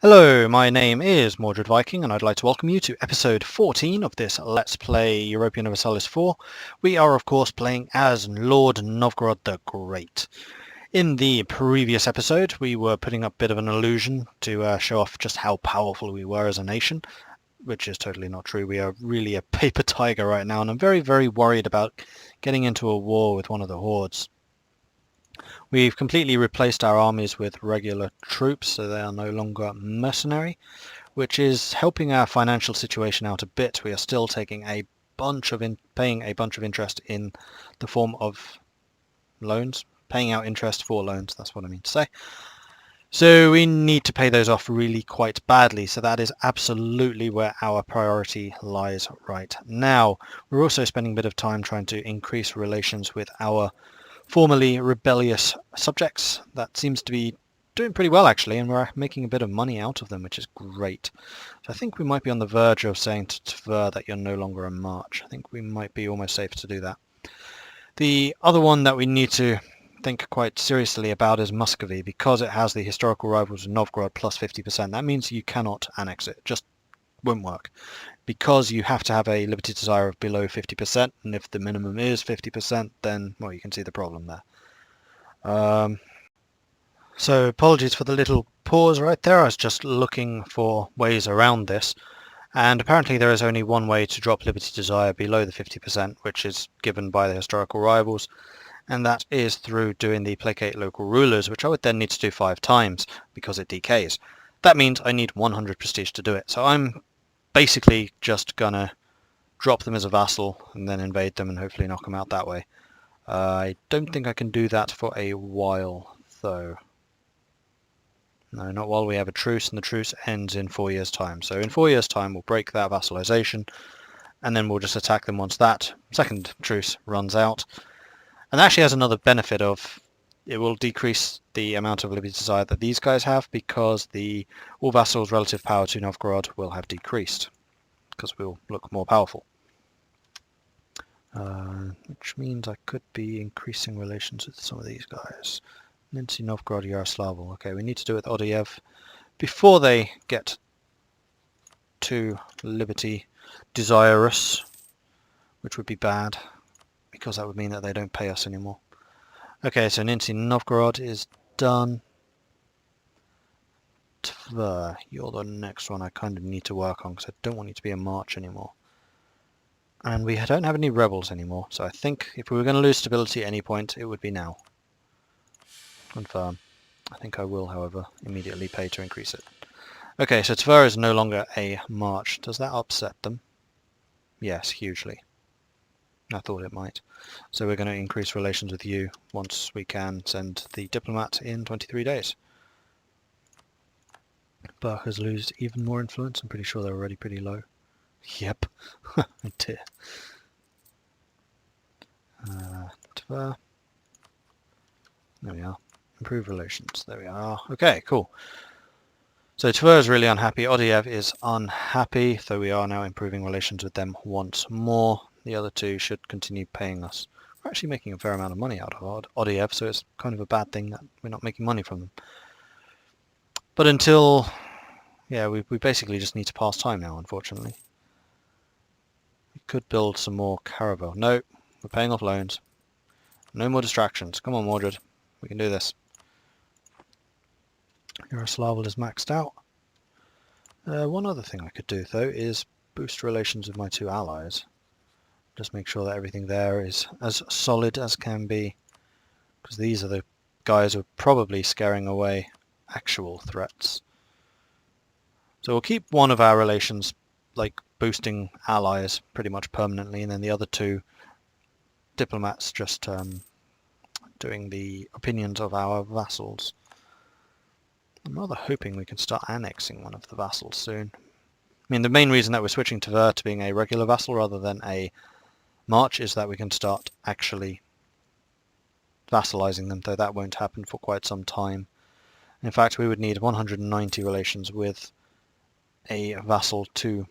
Hello, my name is Mordred Viking and I'd like to welcome you to episode 14 of this Let's Play Europa Universalis 4. We are of course playing as Lord Novgorod the Great. In the previous episode we were putting up a bit of an illusion to show off just how powerful we were as a nation, which is totally not true. We are really a paper tiger right now and I'm very worried about getting into a war with one of the hordes. We've completely replaced our armies with regular troops, so they are no longer mercenary, which is helping our financial situation out a bit. We are still taking a bunch of paying a bunch of interest in the form of loans, paying out interest for loans, that's what I mean to say. So we need to pay those off really quite badly, so that is absolutely where our priority lies right now. We're also spending a bit of time trying to increase relations with our formerly rebellious subjects. That seems to be doing pretty well actually, and we're making a bit of money out of them, which is great. So I think we might be on the verge of saying to Tver that you're no longer a march. I think we might be almost safe to do that. The other one that we need to think quite seriously about is Muscovy, because it has the historical rivals of Novgorod plus 50%. That means you cannot annex it. Just won't work, because you have to have a liberty desire of below 50%, and if the minimum is 50%, then, well, you can see the problem there. So apologies for the little pause right there. I was just looking for ways around this, and apparently there is only one way to drop liberty desire below the 50%, which is given by the historical rivals, and that is through doing the placate local rulers, which I would then need to do 5 times because it decays. That means I need 100 prestige to do it, so I'm basically just gonna drop them as a vassal and then invade them and hopefully knock them out that way. I don't think I can do that for a while though. No, not while we have a truce, and the truce ends in 4 years' time. So in 4 years' time we'll break that vassalization and then we'll just attack them once that second truce runs out. And that actually has another benefit of it will decrease the amount of liberty desire that these guys have, because all vassals' relative power to Novgorod will have decreased, because we'll look more powerful. Which means I could be increasing relations with some of these guys. Ninty, Novgorod, Yaroslavl. Okay, we need to do it with Odeyev before they get too liberty desirous, which would be bad, because that would mean that they don't pay us anymore. Okay, so Ninty Novgorod is done. Tver, you're the next one I kind of need to work on, because I don't want you to be a march anymore. And we don't have any rebels anymore, so I think if we were going to lose stability at any point, it would be now. Confirm. I think I will, however, immediately pay to increase it. Okay, so Tver is no longer a march. Does that upset them? Yes, hugely. I thought it might. So we're going to increase relations with you once we can send the diplomat in 23 days. Barkers lose even more influence. I'm pretty sure they're already pretty low. Yep. Oh dear. Tver. There we are. Improve relations. There we are. Okay, cool. So Tver is really unhappy. Odeyev is unhappy, though we are now improving relations with them once more. The other two should continue paying us. We're actually making a fair amount of money out of Odeyev, so it's kind of a bad thing that we're not making money from them. But until... yeah, we basically just need to pass time now, unfortunately. We could build some more caravel. No, we're paying off loans. No more distractions. Come on, Mordred. We can do this. Yaroslavl is maxed out. One other thing I could do, though, is boost relations with my 2 allies. Just make sure that everything there is as solid as can be, because these are the guys who are probably scaring away actual threats. So we'll keep one of our relations, like boosting allies, pretty much permanently, and then the other 2 diplomats just doing the opinions of our vassals. I'm rather hoping we can start annexing one of the vassals soon. I mean, the main reason that we're switching Tver to being a regular vassal rather than a march is that we can start actually vassalizing them, though that won't happen for quite some time. In fact, we would need 190 relations with a vassal to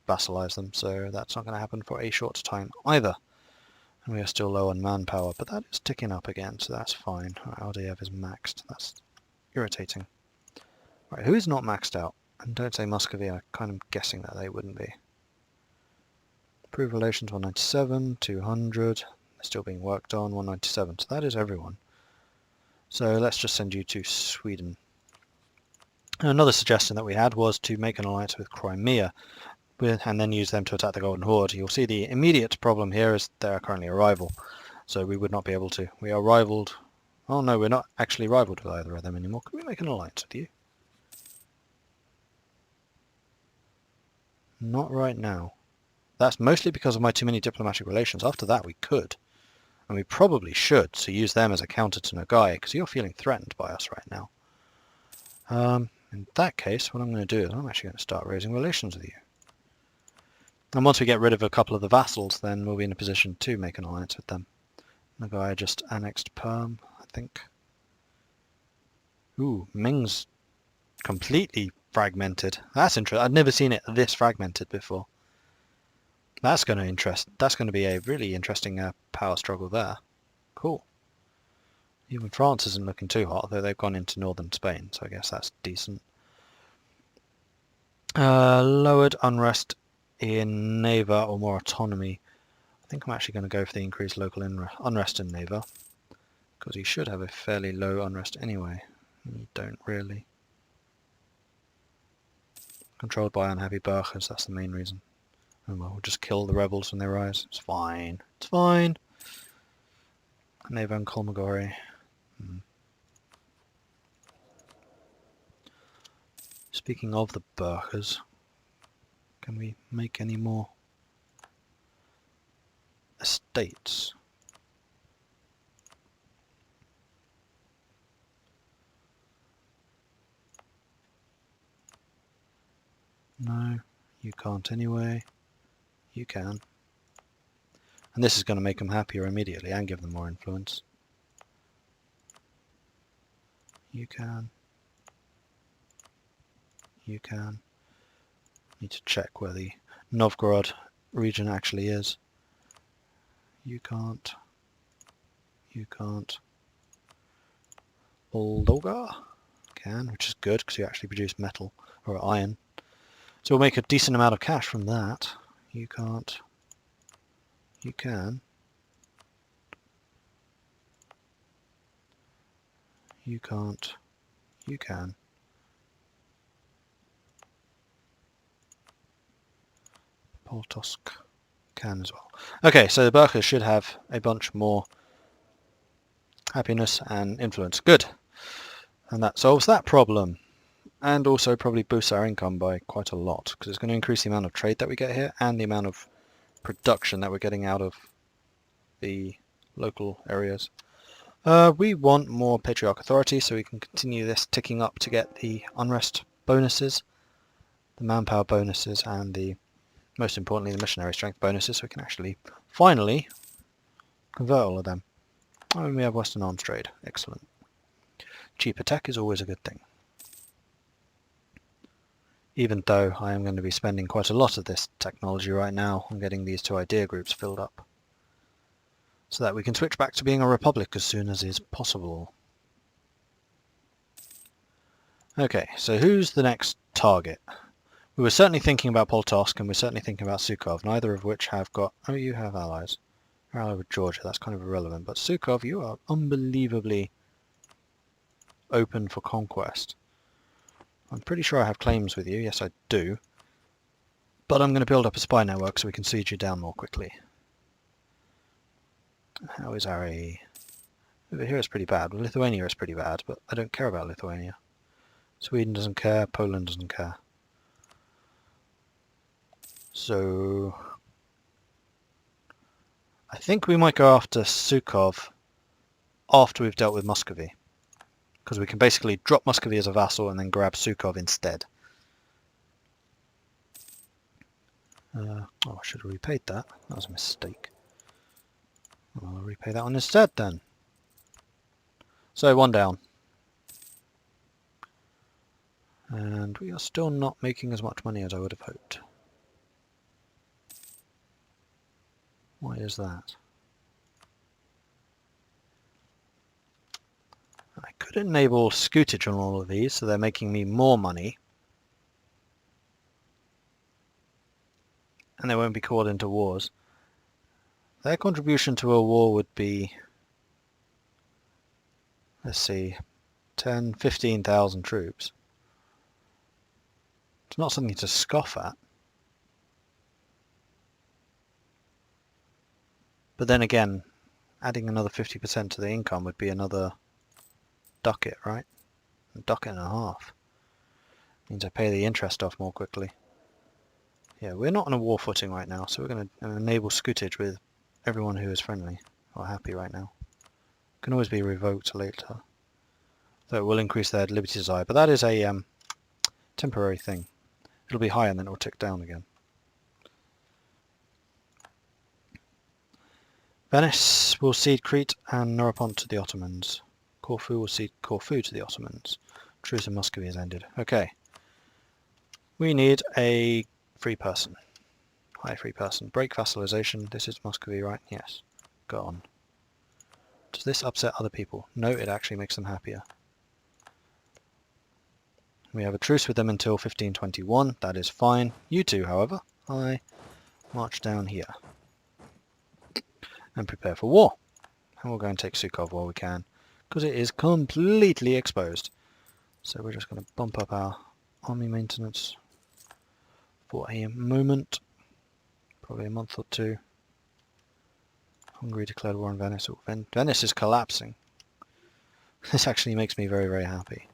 vassalize them, so that's not going to happen for a short time either. And we are still low on manpower, but that is ticking up again, so that's fine. Odeyev is maxed. That's irritating. Right, who is not maxed out? And don't say Muscovy, I'm kind of guessing that they wouldn't be. Improved relations 197, 200. They're still being worked on, 197. So that is everyone. So let's just send you to Sweden. And another suggestion that we had was to make an alliance with Crimea and then use them to attack the Golden Horde. You'll see the immediate problem here is they are currently a rival. So we would not be able to. We are rivaled. Oh no, we're not actually rivaled with either of them anymore. Can we make an alliance with you? Not right now. That's mostly because of my too many diplomatic relations. After that we could. And we probably should, so use them as a counter to Nogai, because you're feeling threatened by us right now. In that case, what I'm going to do is I'm actually going to start raising relations with you. And once we get rid of a couple of the vassals, then we'll be in a position to make an alliance with them. Nogai just annexed Perm, I think. Ooh, Ming's completely fragmented. That's interesting. I've never seen it this fragmented before. That's going to be a really interesting power struggle there. Cool. Even France isn't looking too hot, though they've gone into northern Spain, so I guess that's decent. Lowered unrest in Neva or more autonomy. I think I'm actually going to go for the increased local unrest in Neva, because you should have a fairly low unrest anyway. You don't really. Controlled by unhappy Burghers, that's the main reason. And we'll just kill the rebels when they rise. It's fine. It's fine. Neva and Kolmogorov. Speaking of the Burghers, can we make any more estates? No, you can't anyway. You can. And this is going to make them happier immediately and give them more influence. You can. You can. Need to check where the Novgorod region actually is. You can't. You can't. Moldova can, which is good because you actually produce metal or iron. So we'll make a decent amount of cash from that. You can't. You can. You can't. You can. Poltosk can as well. Okay, so the Burghers should have a bunch more happiness and influence. Good. And that solves that problem. And also probably boosts our income by quite a lot, because it's going to increase the amount of trade that we get here and the amount of production that we're getting out of the local areas. We want more patriarch authority, so we can continue this ticking up to get the unrest bonuses, the manpower bonuses, and the most importantly the missionary strength bonuses, so we can actually finally convert all of them. And we have Western arms trade. Excellent. Cheaper tech is always a good thing. Even though I am going to be spending quite a lot of this technology right now on getting these two idea groups filled up, so that we can switch back to being a republic as soon as is possible. Okay, so who's the next target? We were certainly thinking about Poltosk and we're certainly thinking about Sukhov, neither of which have got... Oh, you have allies. You're allied with Georgia, that's kind of irrelevant. But Sukhov, you are unbelievably open for conquest. I'm pretty sure I have claims with you. Yes, I do. But I'm going to build up a spy network so we can siege you down more quickly. How is our... Over here is pretty bad. Well, Lithuania is pretty bad, but I don't care about Lithuania. Sweden doesn't care, Poland doesn't care. So... I think we might go after Sukhov after we've dealt with Muscovy. Because we can basically drop Muscovy as a vassal and then grab Sukhov instead. Oh, I should have repaid that. That was a mistake. I'll repay that one instead then. So, one down. And we are still not making as much money as I would have hoped. Why is that? I could enable scootage on all of these, so they're making me more money. And they won't be called into wars. Their contribution to a war would be, let's see, 10, 15,000 troops. It's not something to scoff at. But then again, adding another 50% to the income would be another ducat, right? A ducat and a half. Means I pay the interest off more quickly. Yeah, we're not on a war footing right now, so we're going to enable scootage with everyone who is friendly or happy right now. Can always be revoked later. So it will increase their liberty desire, but that is a temporary thing. It'll be higher and then it will tick down again. Venice will cede Crete and Norapont to the Ottomans. Corfu will cede Corfu to the Ottomans. Truce in Muscovy has ended. Okay. We need a free person. Hi, free person. Break vassalization. This is Muscovy, right? Yes. Go on. Does this upset other people? No, it actually makes them happier. We have a truce with them until 1521. That is fine. You two, however, I march down here and prepare for war. And we'll go and take Sukhov while we can, because it is completely exposed. So we're just going to bump up our army maintenance for a moment, probably a month or two. Hungary declared war on Venice. Oh, Venice is collapsing. This actually makes me very, very happy.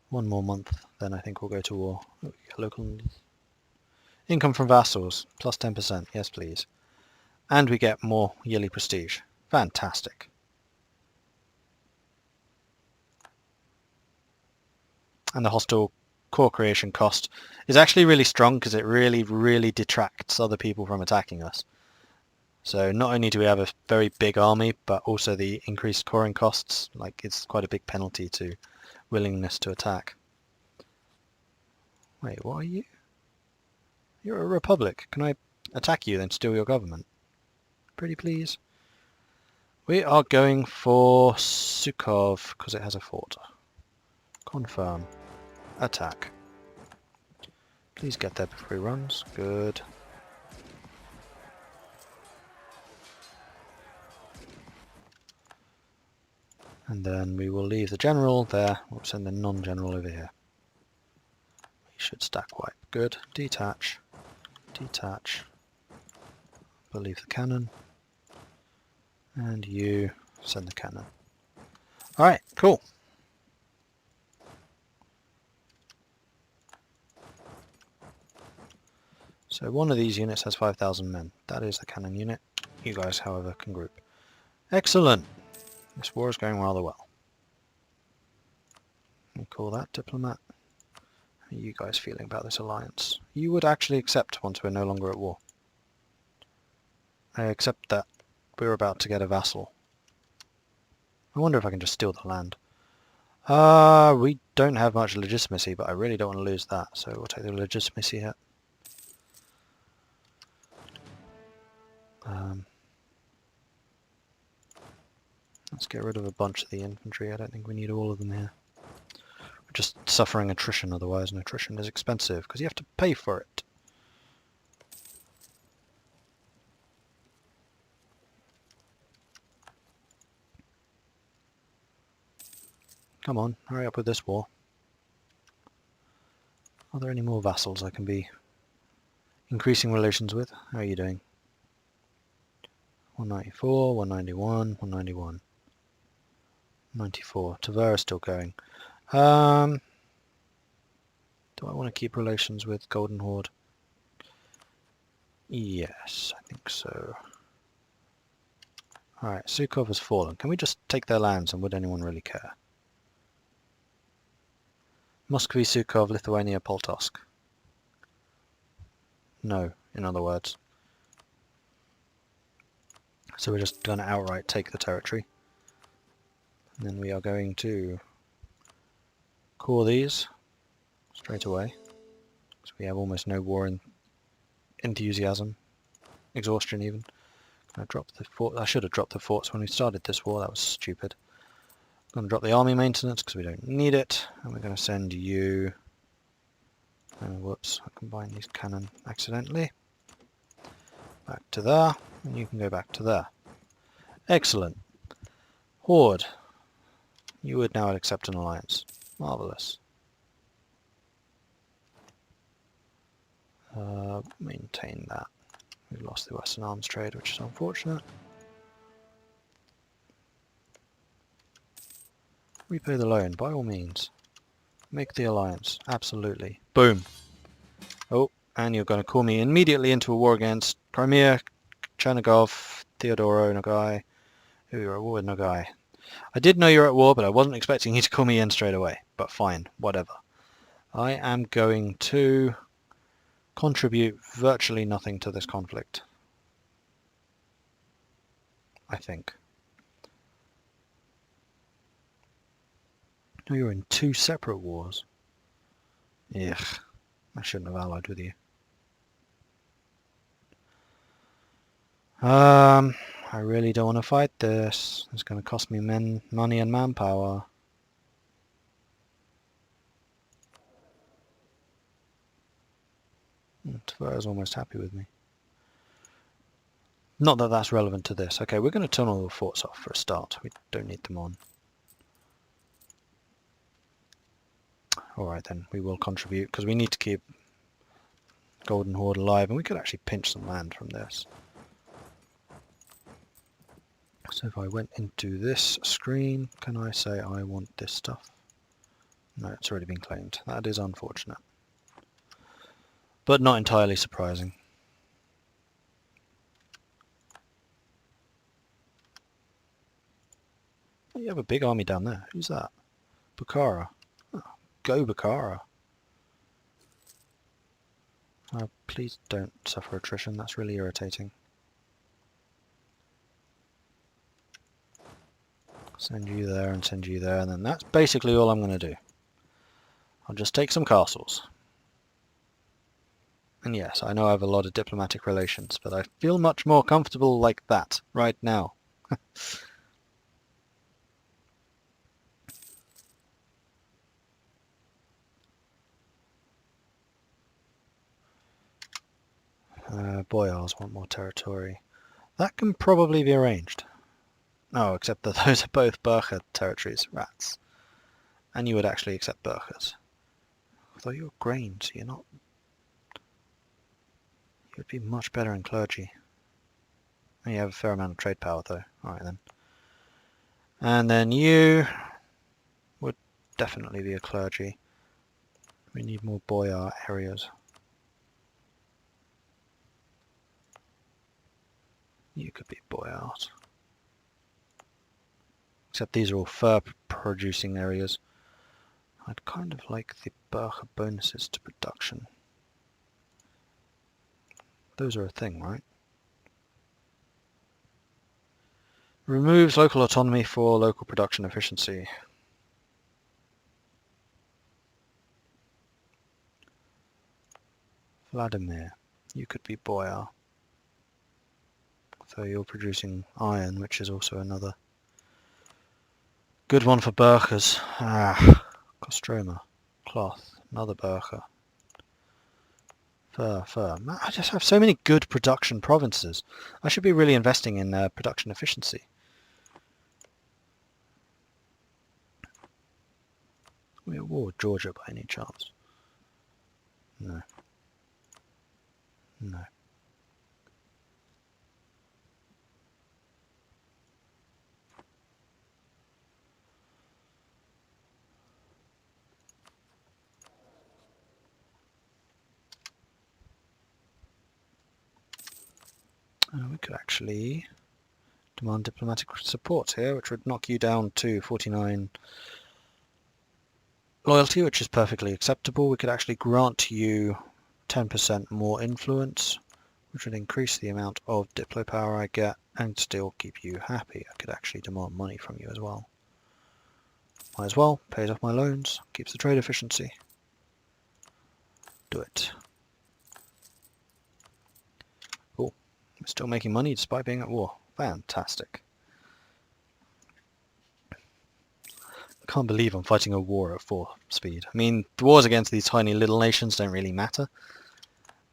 One more month, then I think we'll go to war. Oh, local income from vassals, plus 10%. Yes, please. And we get more yearly prestige. Fantastic. And the hostile core creation cost is actually really strong because it really, really detracts other people from attacking us. So not only do we have a very big army, but also the increased coring costs, like it's quite a big penalty to willingness to attack. Wait, what are you? You're a republic. Can I attack you then steal your government? Pretty please. We are going for Sukhov because it has a fort. Confirm. Attack. Please get there before he runs. Good. And then we will leave the general there. We'll send the non-general over here. He should stack wipe. Good. Detach. Detach. We'll leave the cannon. And you send the cannon. Alright, cool. So one of these units has 5,000 men. That is the cannon unit. You guys, however, can group. Excellent! This war is going rather well. We call that diplomat. How are you guys feeling about this alliance? You would actually accept once we're no longer at war. I accept that we're about to get a vassal. I wonder if I can just steal the land. We don't have much legitimacy, but I really don't want to lose that, so we'll take the legitimacy hit. Let's get rid of a bunch of the infantry. I don't think we need all of them here. We're just suffering attrition otherwise, and attrition is expensive because you have to pay for it. Come on, hurry up with this war. Are there any more vassals I can be increasing relations with? How are you doing? 194, 191, 191. 94. Tavera is still going. Do I want to keep relations with Golden Horde? Yes, I think so. Alright, Sukhov has fallen. Can we just take their lands and would anyone really care? Muscovy, Sukhov, Lithuania, Poltosk. No, in other words. So we're just going to outright take the territory. And then we are going to core these straight away. So we have almost no war enthusiasm. Exhaustion even. I dropped the fort. I should have dropped the forts when we started this war. That was stupid. I'm going to drop the army maintenance because we don't need it. And we're going to send you... Oh, whoops, I combined these cannon accidentally. Back to there, and you can go back to there. Excellent. Horde. You would now accept an alliance. Marvellous. Maintain that. We've lost the Western arms trade, which is unfortunate. Repay the loan, by all means. Make the alliance, absolutely. Boom. Oh, and you're going to call me immediately into a war against Crimea, Chernigov, Theodoro, Nogai. Who you're at war with Nogai. I did know you're at war, but I wasn't expecting you to call me in straight away. But fine, whatever. I am going to contribute virtually nothing to this conflict. I think. No, you're in 2 separate wars. Ugh, I shouldn't have allied with you. I really don't want to fight this. It's going to cost me money and manpower. Tver's almost happy with me. Not that that's relevant to this. Okay, we're going to turn all the forts off for a start. We don't need them on. Alright then, we will contribute, because we need to keep Golden Horde alive, and we could actually pinch some land from this. So if I went into this screen, can I say I want this stuff? No, it's already been claimed. That is unfortunate. But not entirely surprising. You have a big army down there. Who's that? Bukhara. Oh, go Bukhara. Please don't suffer attrition. That's really irritating. Send you there and send you there, and then that's basically all I'm going to do. I'll just take some castles. And yes, I know I have a lot of diplomatic relations, but I feel much more comfortable like that right now. Boyars want more territory. That can probably be arranged. Oh, except that those are both Berkha territories, rats. And you would actually accept Berkhas. Although you're grain, so you're not... You would be much better in clergy. You have a fair amount of trade power though. Alright then. And then you would definitely be a clergy. We need more boyar areas. You could be boyars. Except these are all fur producing areas. I'd kind of like the Berkha bonuses to production. Those are a thing, right? Removes local autonomy for local production efficiency. Vladimir, you could be boyar. So you're producing iron, which is also another good one for Berkhas. Kostroma, cloth, another Berkha. Fur. Man, I just have so many good production provinces. I should be really investing in production efficiency. Are we at war with Georgia by any chance? No. No. We could actually demand diplomatic support here, which would knock you down to 49 loyalty, which is perfectly acceptable. We could actually grant you 10% more influence, which would increase the amount of diplo power I get and still keep you happy. I could actually demand money from you as well. Might as well, pays off my loans, keeps the trade efficiency. Do it. We're still making money despite being at war. Fantastic. I can't believe I'm fighting a war at 4 speed. I mean, the wars against these tiny little nations don't really matter.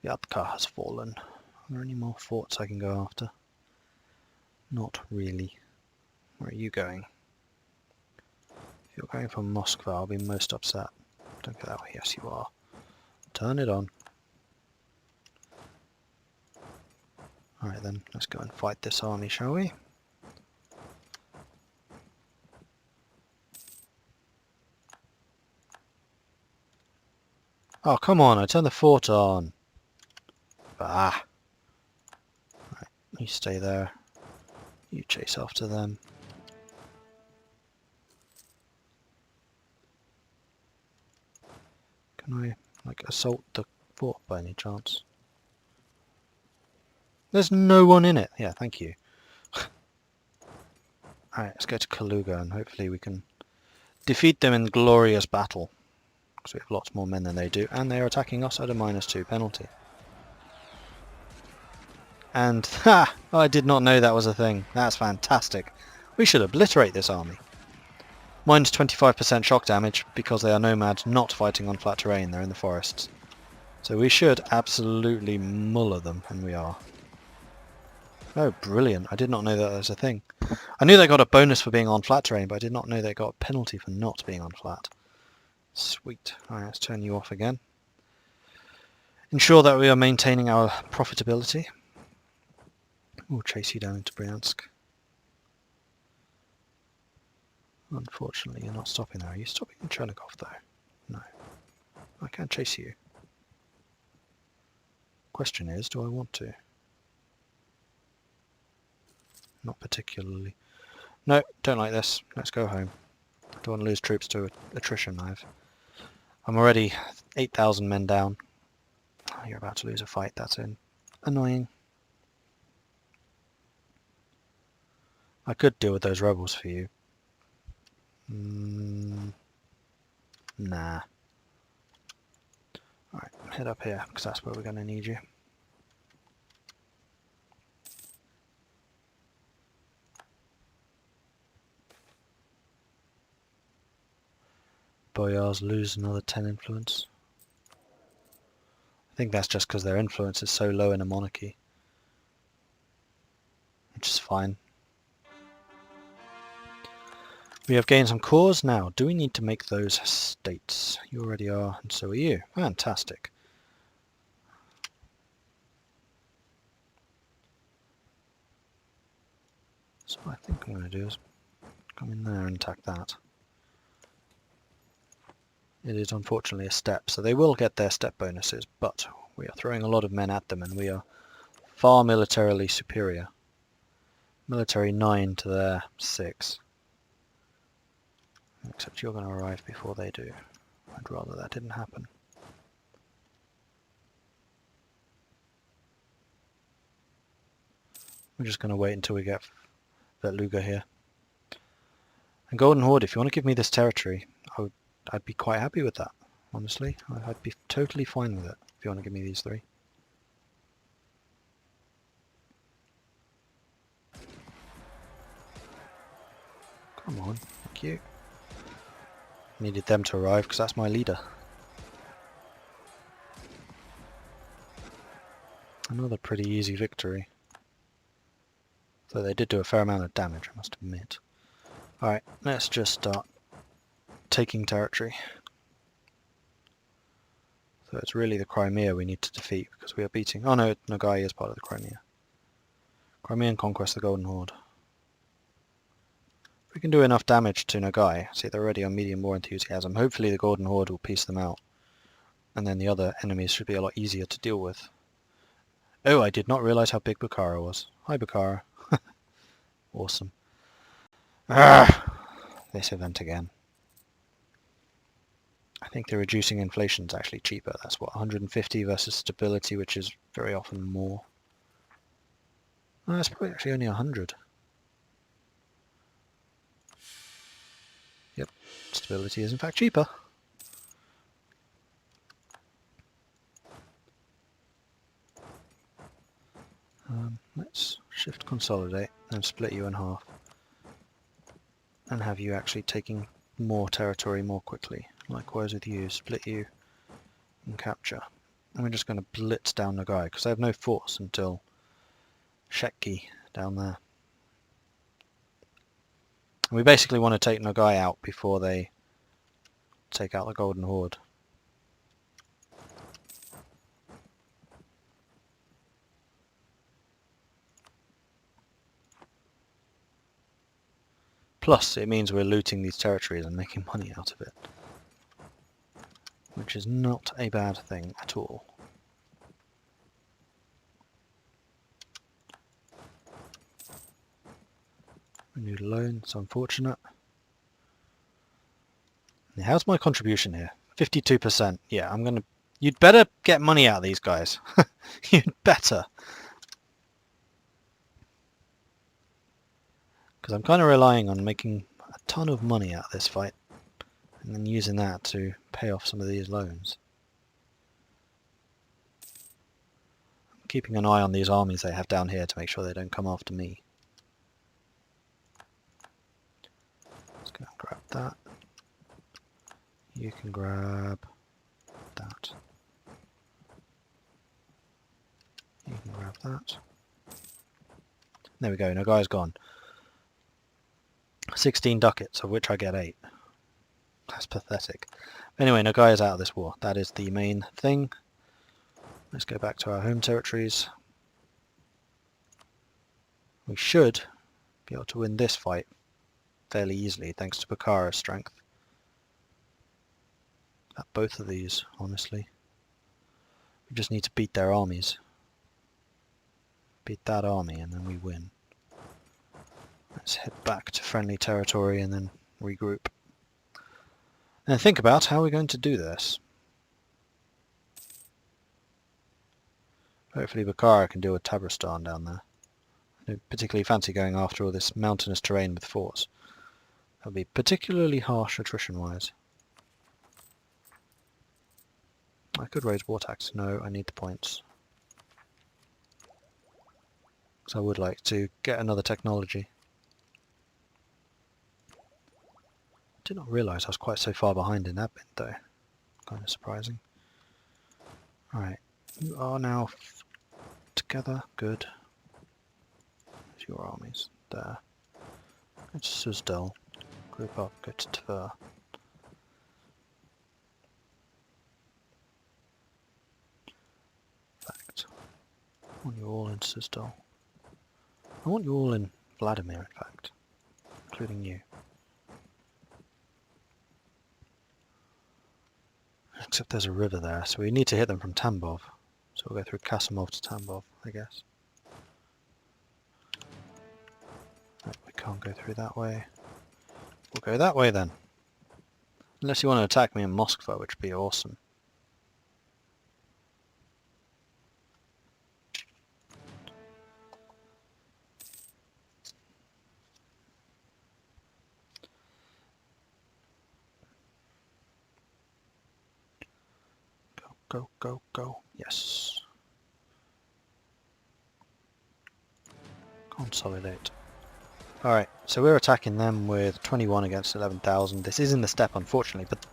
Yatka has fallen. Are there any more forts I can go after? Not really. Where are you going? If you're going for Moscow, I'll be most upset. Don't get that way. Yes, you are. Turn it on. Alright then, let's go and fight this army, shall we? Oh, come on, I turned the fort on. Ah. Right, you stay there. You chase after them. Can I, like, assault the fort by any chance? There's no one in it. Yeah, thank you. Alright, let's go to Kaluga and hopefully we can defeat them in glorious battle. Because we have lots more men than they do, and they are attacking us at a -2 penalty. And, ha! I did not know that was a thing. That's fantastic. We should obliterate this army. Mine's 25% shock damage because they are nomads not fighting on flat terrain, they're in the forests. So we should absolutely muller them, and we are. Oh, brilliant. I did not know that was a thing. I knew they got a bonus for being on flat terrain, but I did not know they got a penalty for not being on flat. Sweet. Alright, let's turn you off again. Ensure that we are maintaining our profitability. We'll chase you down into Bryansk. Unfortunately, you're not stopping there. Are you stopping in Chernikov, though? No. I can't chase you. Question is, do I want to? Not particularly. No, don't like this. Let's go home. Don't want to lose troops to attrition. I'm already 8,000 men down. Oh, you're about to lose a fight. That's annoying. I could deal with those rebels for you. Nah. Alright, head up here, because that's where we're going to need you. Boyars lose another 10 influence. I think that's just because their influence is so low in a monarchy. Which is fine. We have gained some cores now. Do we need to make those states? You already are, and so are you. Fantastic. So what I think I'm going to do is come in there and attack that. It is unfortunately a step, so they will get their step bonuses, but we are throwing a lot of men at them and we are far militarily superior. Military 9 to their 6. Except you're going to arrive before they do. I'd rather that didn't happen. We're just going to wait until we get Vetluga here. And Golden Horde, if you want to give me this territory, I'd be quite happy with that, honestly. I'd be totally fine with it if you want to give me these 3. Come on, thank you. Needed them to arrive because that's my leader. Another pretty easy victory. Though they did do a fair amount of damage, I must admit. Alright, let's just start taking territory. So it's really the Crimea we need to defeat because we are beating... Oh no, Nogai is part of the Crimea. Crimean conquest, the Golden Horde. If we can do enough damage to Nogai, see they're already on medium war enthusiasm, hopefully the Golden Horde will piece them out. And then the other enemies should be a lot easier to deal with. Oh, I did not realize how big Bukhara was. Hi Bukhara. Awesome. This event again. I think the reducing inflation is actually cheaper. That's what, 150 versus stability, which is very often more. No, it's probably actually only 100. Yep, stability is in fact cheaper. Let's shift consolidate and split you in half and have you actually taking more territory more quickly. Likewise with you, split you and capture. And we're just going to blitz down Nagai because they have no force until Shekki down there. And we basically want to take Nagai out before they take out the Golden Horde. Plus, it means we're looting these territories and making money out of it, which is not a bad thing at all. Renewed loan, it's unfortunate. Now, how's my contribution here? 52%. Yeah, I'm gonna... You'd better get money out of these guys. You'd better. Because I'm kind of relying on making a ton of money out of this fight and then using that to pay off some of these loans. I'm keeping an eye on these armies they have down here to make sure they don't come after me. Let's go and grab that. You can grab that. You can grab that. There we go, Nagai's gone. 16 ducats, of which I get 8. That's pathetic. Anyway, Nagai is out of this war. That is the main thing. Let's go back to our home territories. We should be able to win this fight fairly easily, thanks to Bakara's strength. At both of these, honestly. We just need to beat their armies. Beat that army and then we win. Let's head back to friendly territory and then regroup. And think about how we're going to do this. Hopefully Bakara can deal with Tabaristan down there. I don't particularly fancy going after all this mountainous terrain with force. That'll be particularly harsh attrition-wise. I could raise war tax. No, I need the points. Because I would like to get another technology. Did not realise I was quite so far behind in that bit though. Kind of surprising. Alright, you are now together. Good. There's your armies. There. Go to Suzdal. Group up, go to Tver. In fact, I want you all in Suzdal. I want you all in Vladimir, in fact. Including you. Except there's a river there, so we need to hit them from Tambov. So we'll go through Kasimov to Tambov, I guess. No, we can't go through that way. We'll go that way then. Unless you want to attack me in Moskva, which would be awesome. Go, go, go. Yes. Consolidate. Alright, so we're attacking them with 21 against 11,000. This is in the steppe, unfortunately, but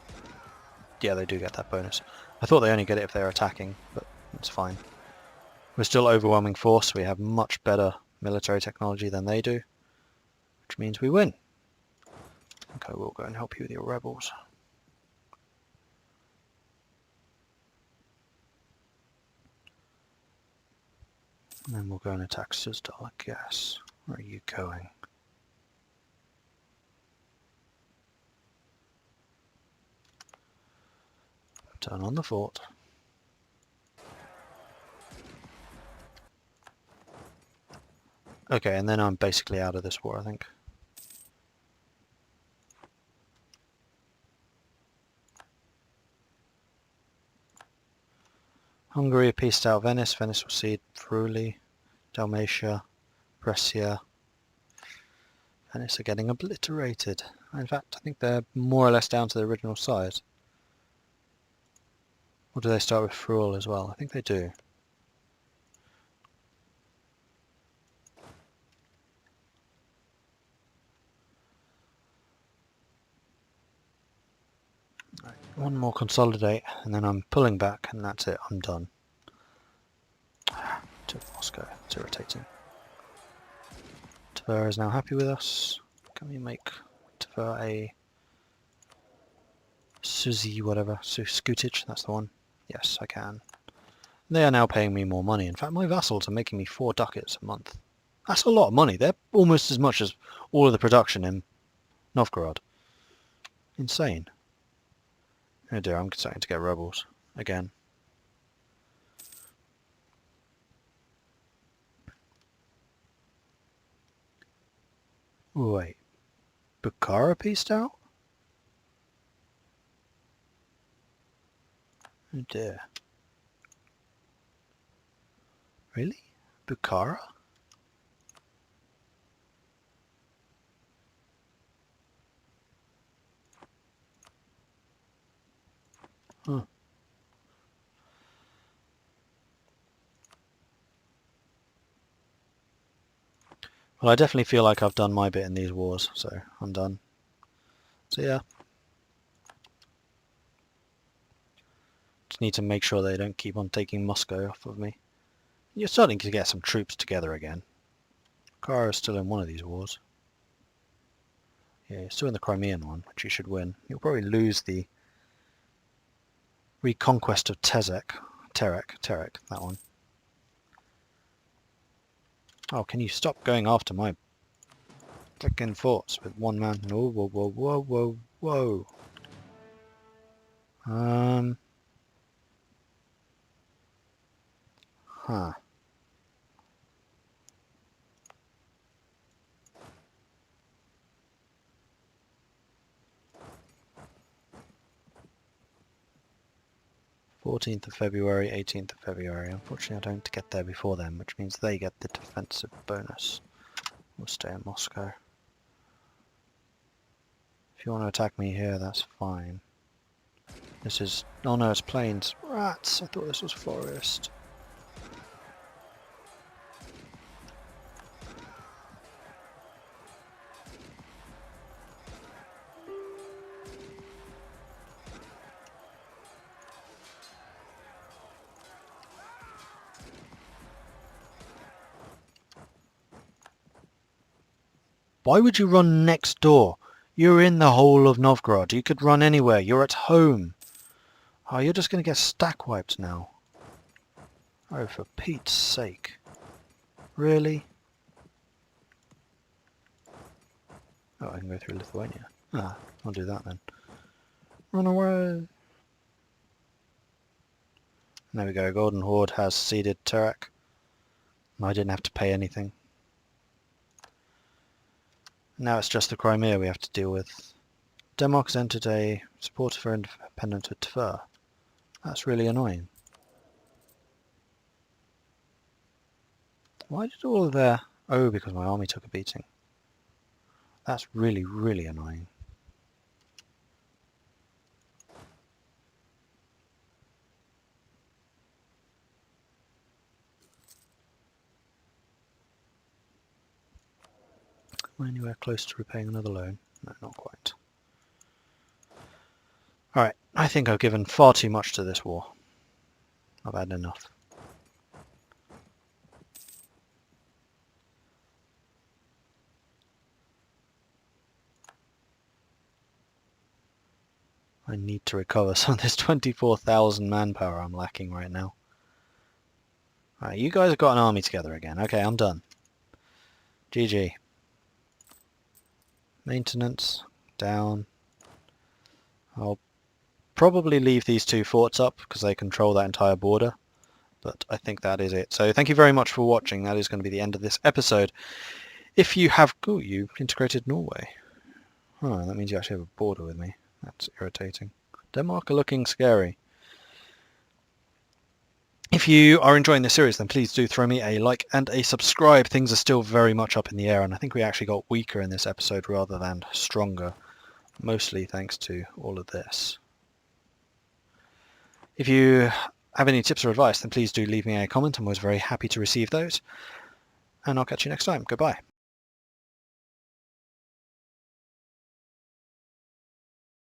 yeah, they do get that bonus. I thought they only get it if they're attacking, but it's fine. We're still overwhelming force. We have much better military technology than they do, which means we win. I think I will go and help you with your rebels. And then we'll go and attack Suzdal, I guess. Where are you going? Turn on the fort. Okay, and then I'm basically out of this war, I think. Hungary pieced out Venice. Venice will cede Friuli, Dalmatia, Brescia. Venice are getting obliterated. In fact, I think they're more or less down to their original size. Or do they start with Friuli as well? I think they do. One more consolidate, and then I'm pulling back, and that's it. I'm done. To Moscow. It's irritating. Tver is now happy with us. Can we make Tver a Suzy whatever? Scootage? That's the one. Yes, I can. They are now paying me more money. In fact, my vassals are making me 4 ducats a month. That's a lot of money. They're almost as much as all of the production in Novgorod. Insane. Oh dear, I'm starting to get rebels again. Wait, Bukhara pieced out? Oh dear. Really? Bukhara? Huh. Well, I definitely feel like I've done my bit in these wars, so I'm done. So yeah. Just need to make sure they don't keep on taking Moscow off of me. You're starting to get some troops together again. Bukhara is still in one of these wars. Yeah, you're still in the Crimean one, which you should win. You'll probably lose the reconquest of Terek, that one. Oh, can you stop going after my frickin' forts with one man? No, whoa, whoa, whoa, whoa, whoa. 14th of February, 18th of February. Unfortunately, I don't get there before then, which means they get the defensive bonus. We'll stay in Moscow. If you want to attack me here, that's fine. This is... oh no, it's plains. Rats! I thought this was forest. Why would you run next door? You're in the whole of Novgorod. You could run anywhere. You're at home. Oh, you're just going to get stack wiped now. Oh, for Pete's sake. Really? Oh, I can go through Lithuania. Ah, I'll do that then. Run away! There we go. Golden Horde has ceded Terek. I didn't have to pay anything. Now it's just the Crimea we have to deal with. Denmark has entered a supporter for independence of Tver. That's really annoying. Why did all of their... oh, because my army took a beating. That's really, really annoying. Am I anywhere close to repaying another loan? No, not quite. Alright, I think I've given far too much to this war. I've had enough. I need to recover some of this 24,000 manpower I'm lacking right now. Alright, you guys have got an army together again. Okay, I'm done. GG. Maintenance, down. I'll probably leave these 2 forts up because they control that entire border. But I think that is it. So thank you very much for watching. That is going to be the end of this episode. If you have... oh, you integrated Norway. Oh, that means you actually have a border with me. That's irritating. Denmark are looking scary. If you are enjoying this series, then please do throw me a like and a subscribe. Things are still very much up in the air, and I think we actually got weaker in this episode rather than stronger. Mostly thanks to all of this. If you have any tips or advice, then please do leave me a comment. I'm always very happy to receive those. And I'll catch you next time. Goodbye.